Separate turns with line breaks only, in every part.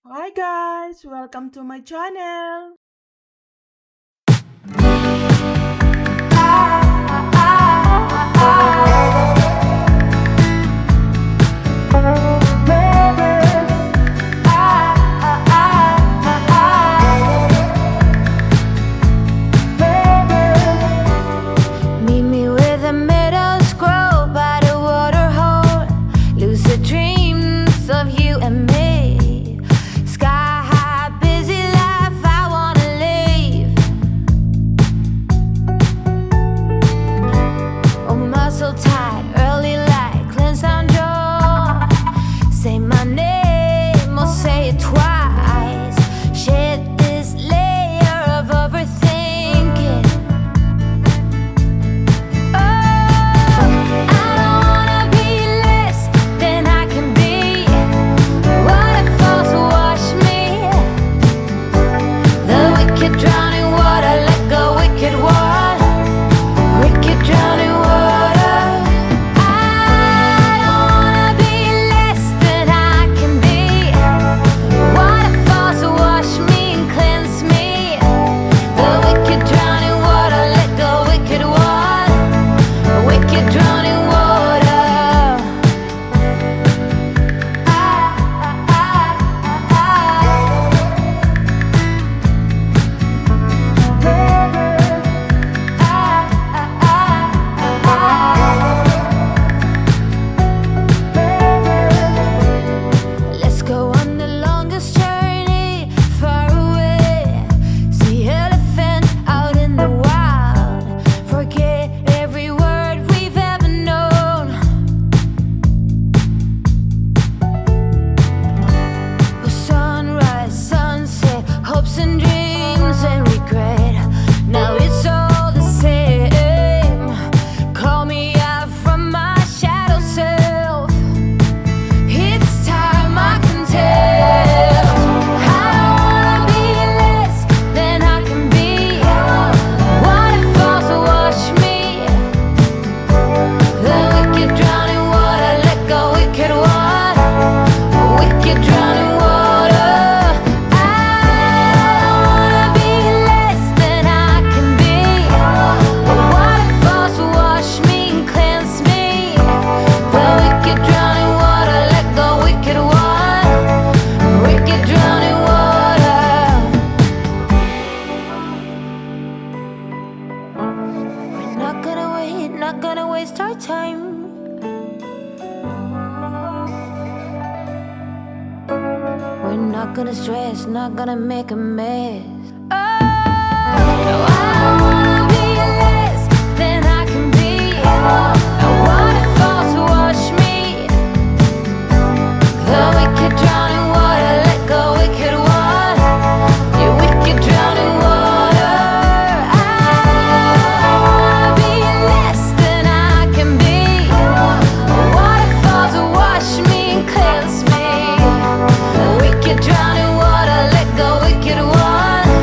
Hi guys, welcome to my channel.
Meet me where the meadows grow by the water hole. Lucid dreams of you and me. Sky high, busy life, I wanna live. Oh, muscle tight, early light, cleanse down jaw. Say my name or say it twice. Shed this layer of overthinking. Drowning water, let go, wicked water, wicked drowning water. I don't wanna be less than I can be. Waterfalls wash me and cleanse me. The wicked drowning water, let go, wicked water, wicked drowning water. Let's go on the longest journey far away. See elephant out in the wild. Forget every word we've ever known. Sunrise, sunset, hopes and dreams and regret. Now it's all the same. Call me out from my shadow self. It's time, I can tell. I don't wanna be less than I can be. Waterfalls wash me. The wicked drowning water, let go, wicked water, wicked drowning water. I don't wanna be less than I can be. Waterfalls wash me and cleanse me. The wicked drowning water, let go, wicked water, wicked drowning water. We're not gonna wait, not gonna waste our time. We're not gonna stress, not gonna make a mess. No, I don't wanna be less than I can be. The waterfalls wash me. The wicked drowning water, let go, wicked water, you wicked drowning water. I don't wanna be less than I can be. Waterfalls wash me and cleanse me. The wicked drowning water, let go, wicked water,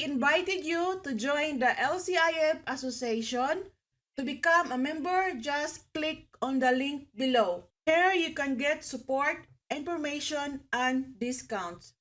we invited you to join the LCIF Association. To become a member, just click on the link below. Here you can get support, information, and discounts.